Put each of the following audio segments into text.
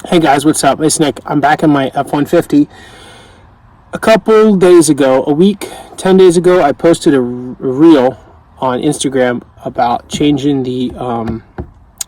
Hey guys, what's up? It's Nick. I'm back in my F-150. A couple days ago, a week, 10 days ago, I posted a reel on Instagram about changing the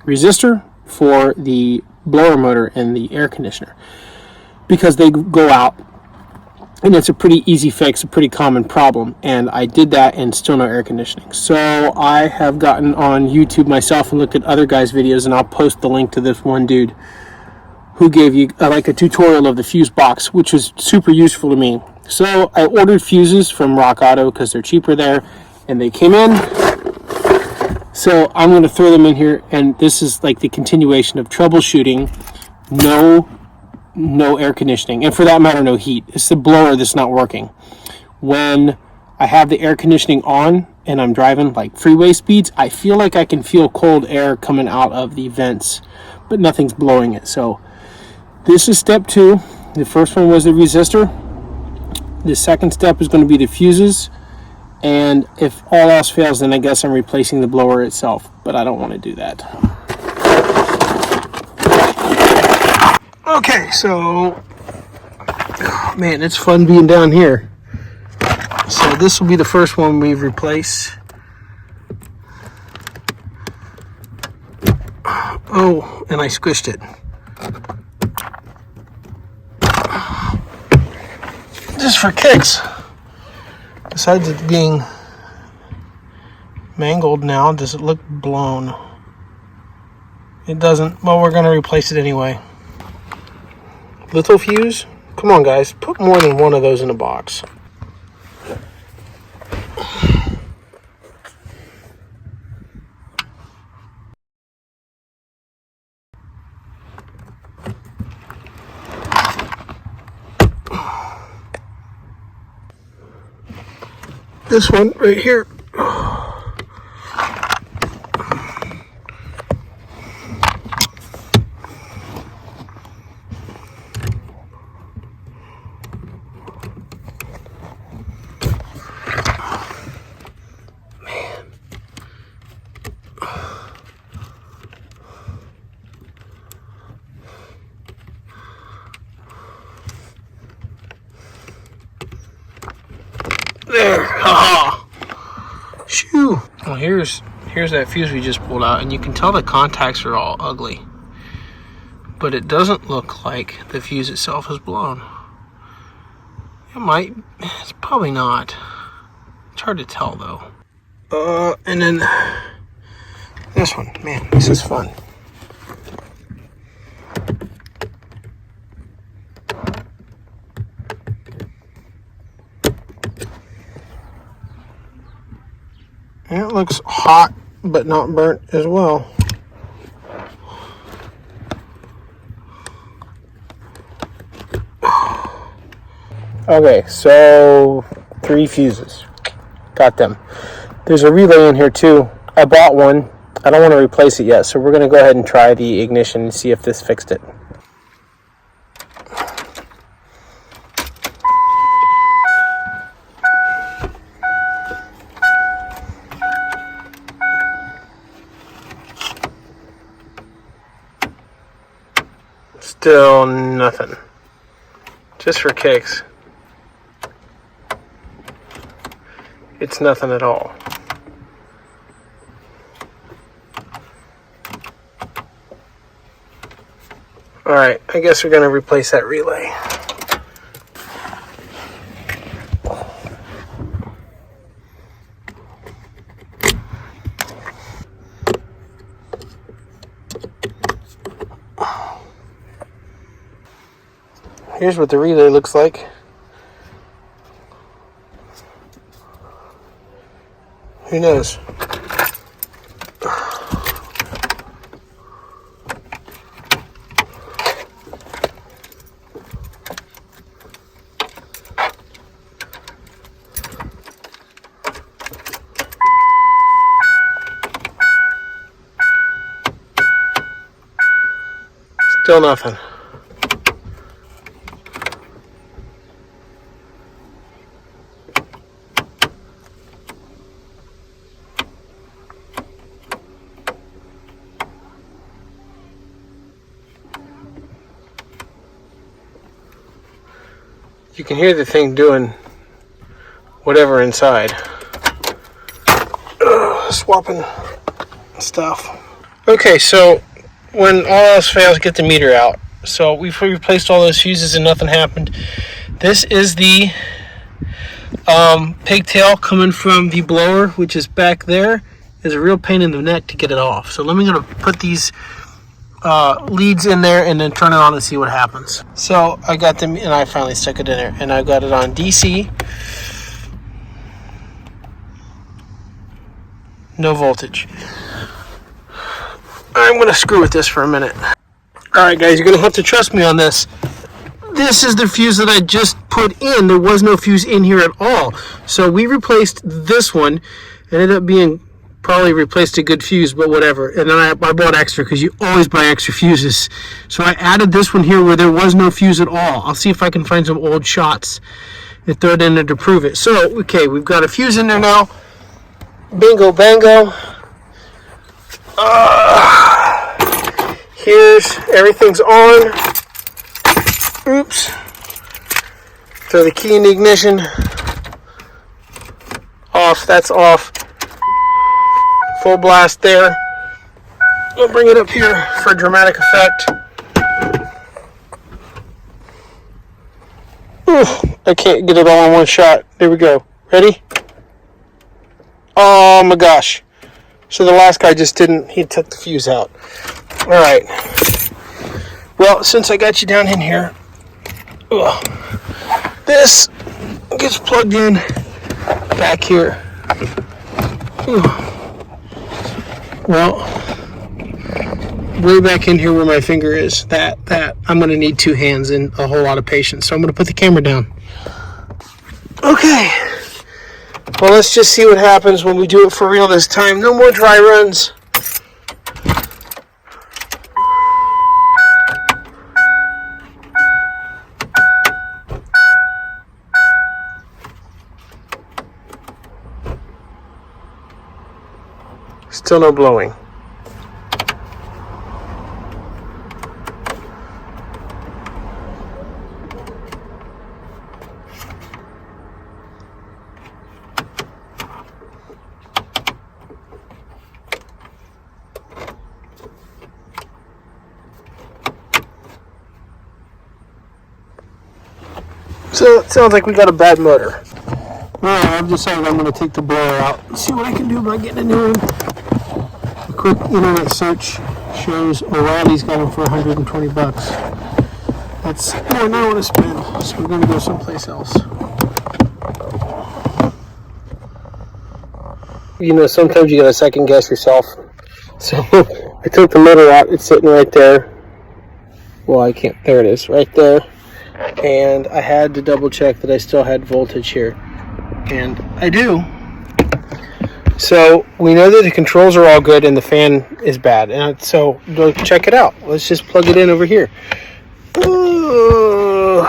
resistor for the blower motor and the air conditioner because they go out, and it's a pretty easy fix, a pretty common problem, and I did that and still no air conditioning. So I have gotten on YouTube myself and looked at other guys' videos, and I'll post the link to this one dude who gave you like a tutorial of the fuse box, which was super useful to me. So I ordered fuses from Rock Auto because they're cheaper there, and they came in. So I'm going to throw them in here, and this is like the continuation of troubleshooting. No air conditioning, and for that matter, no heat. It's the blower that's not working. When I have the air conditioning on and I'm driving like freeway speeds, I feel like I can feel cold air coming out of the vents, but nothing's blowing it. So this is step 2. The first one was the resistor. The second step is going to be the fuses. And if all else fails, then I guess I'm replacing the blower itself. But I don't want to do that. Okay, so, man, it's fun being down here. So this will be the first one we replace. Oh, and I squished it. Just for kicks. Besides it being mangled now, does it look blown? It doesn't. Well, we're going to replace it anyway. Little fuse? Come on, guys. Put more than one of those in a box. This one right here. There. Haha. Shoo. Well, here's that fuse we just pulled out, and you can tell the contacts are all ugly. But it doesn't look like the fuse itself is blown. It might. It's probably not. It's hard to tell though. And then this one. Man, this is fun. And it looks hot, but not burnt as well. Okay, so 3 fuses. Got them. There's a relay in here too. I bought one. I don't want to replace it yet, so we're going to go ahead and try the ignition and see if this fixed it. Still nothing. Just for kicks. It's nothing at all. Alright, I guess we're going to replace that relay. Here's what the relay looks like. Who knows? Still nothing. You can hear the thing doing whatever inside. Swapping stuff. Okay, so when all else fails, get the meter out. So we've replaced all those fuses and nothing happened. This is the pigtail coming from the blower, which is back there. Is a real pain in the neck to get it off. So let me gonna put these leads in there and then turn it on and see what happens. So I got them, and I finally stuck it in there, and I've got it on DC. No voltage. I'm gonna screw with this for a minute. Alright guys, you're gonna have to trust me on this. This is the fuse that I just put in. There was no fuse in here at all. So we replaced this one. It ended up being probably replaced a good fuse, but whatever. And then I bought extra because you always buy extra fuses. So I added this one here where there was no fuse at all. I'll see if I can find some old shots and throw it in there to prove it. So, okay, we've got a fuse in there now. Bingo bango. Here's everything's on. Oops. Throw the key in the ignition. Off, that's off. Full blast there. We'll bring it up here for dramatic effect. Ooh, I can't get it all in one shot. There we go. Ready? Oh my gosh. So the last guy just didn't, he took the fuse out. Alright. Well, since I got you down in here, this gets plugged in back here. Well, way back in here where my finger is, that I'm going to need two hands and a whole lot of patience. So I'm going to put the camera down. Okay. Well, let's just see what happens when we do it for real this time. No more dry runs. Still no blowing. So it sounds like we got a bad motor. Alright, I've decided I'm going to take the blower out and see what I can do about getting a new one. A quick internet search shows O'Reilly's got them for 120 bucks. That's more than I want to spend, so we're going to go someplace else. You know, sometimes you got to second guess yourself. So I took the motor out. It's sitting right there. Well, I can't. There it is, right there. And I had to double check that I still had voltage here. And I do. So we know that the controls are all good and the fan is bad. And so check it out. Let's just plug it in over here. Ooh.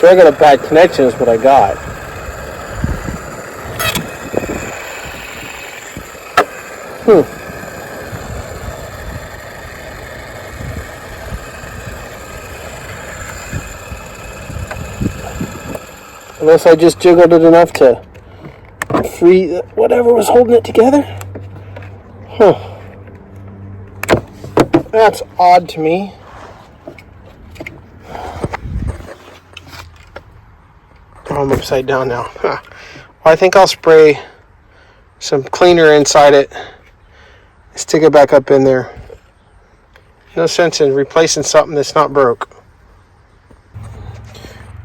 So I got a bad connection is what I got. Unless I just jiggled it enough to free whatever was holding it together. That's odd to me. I'm upside down now. Well, I think I'll spray some cleaner inside it. Stick it back up in there. No sense in replacing something that's not broke.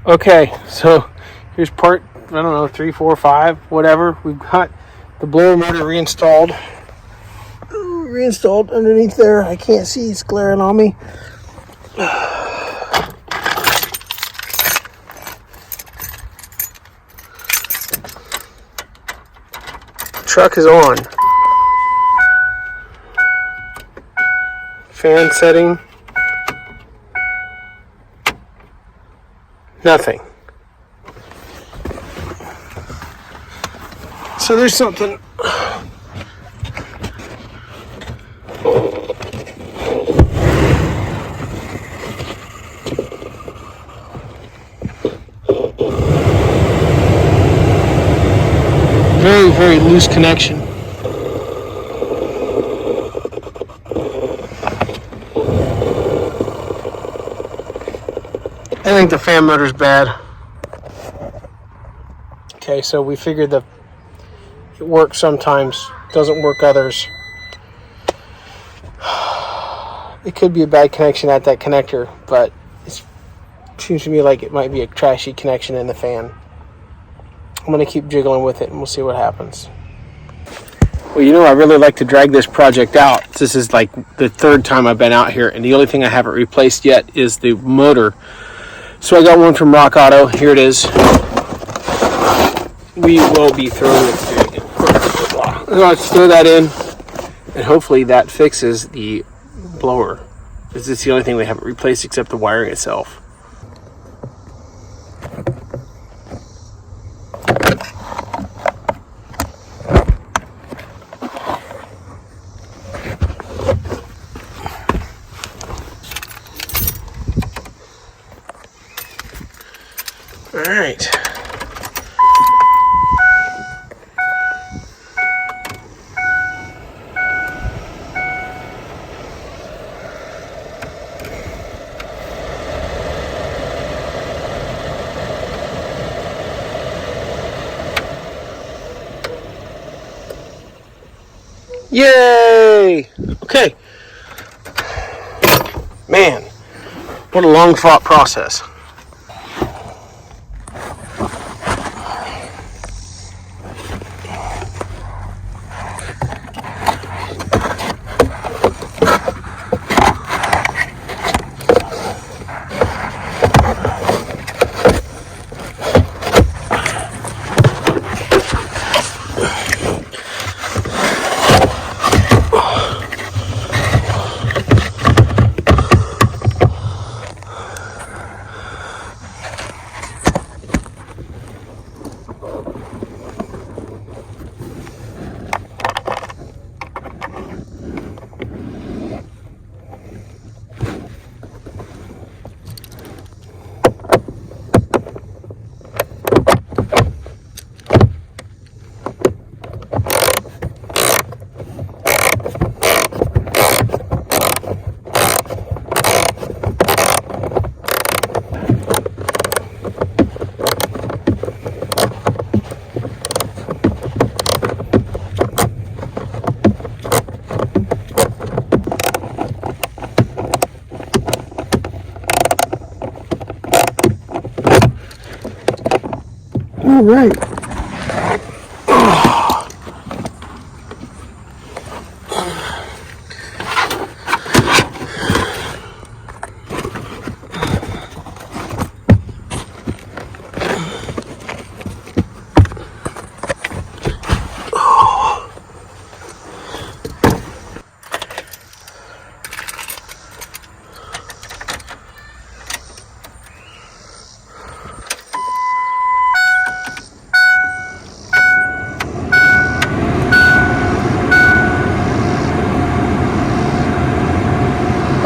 Okay, so here's part, I don't know, 3, 4, 5, whatever. We've got the blower motor reinstalled. Reinstalled underneath there. I can't see, it's glaring on me. truck is on. Fan setting. Nothing. So there's something. Very, very loose connection. I think the fan motor's bad. Okay, so we figured that it works sometimes, doesn't work others. It could be a bad connection at that connector, but it seems to me like it might be a trashy connection in the fan. I'm going to keep jiggling with it and we'll see what happens. Well, you know, I really like to drag this project out. This is like the third time I've been out here, and the only thing I haven't replaced yet is the motor. So I got one from Rock Auto. Here it is. We will be throwing it in. Let's throw that in, and hopefully that fixes the blower. This is the only thing we haven't replaced except the wiring itself. All right. Yay! Okay. Man, what a long fought process. All right.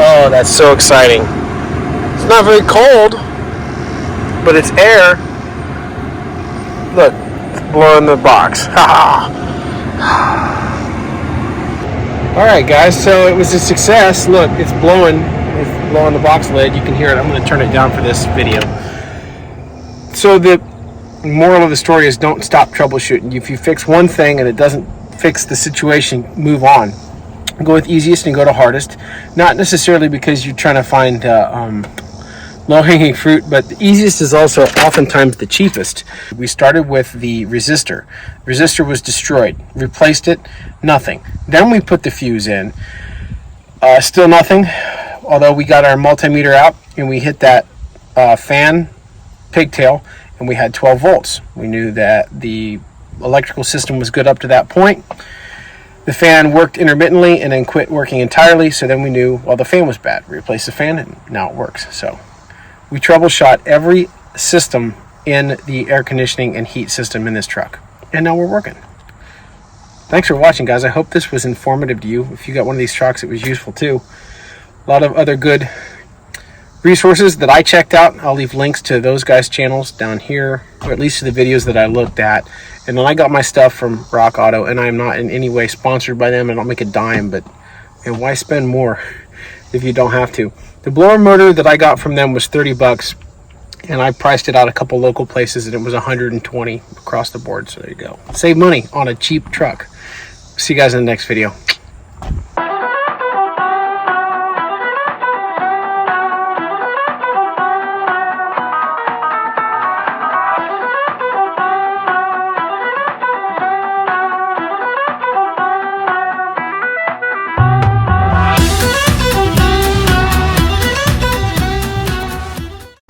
Oh, that's so exciting. It's not very cold, but it's air. Look, it's blowing the box. Alright guys, so it was a success. Look, it's blowing the box lid. You can hear it. I'm going to turn it down for this video. So the moral of the story is don't stop troubleshooting. If you fix one thing and it doesn't fix the situation, move on. Go with easiest and go to hardest. Not necessarily because you're trying to find low-hanging fruit, but the easiest is also oftentimes the cheapest. We started with the resistor. Resistor was destroyed. Replaced it, nothing. Then we put the fuse in. Still nothing, although we got our multimeter out and we hit that fan pigtail and we had 12 volts. We knew that the electrical system was good up to that point. The fan worked intermittently and then quit working entirely, so then we knew, well, the fan was bad. We replaced the fan and now it works. So we troubleshot every system in the air conditioning and heat system in this truck, and now we're working. Thanks for watching, guys. I hope this was informative to you. If you got one of these trucks, it was useful too. A lot of other good resources that I checked out. I'll leave links to those guys' channels down here, or at least to the videos that I looked at. And then I got my stuff from Rock Auto, and I'm not in any way sponsored by them. I don't make a dime, but man, why spend more if you don't have to? The blower motor that I got from them was 30 bucks, and I priced it out a couple local places, and it was 120 across the board. So there you go. Save money on a cheap truck. See you guys in the next video.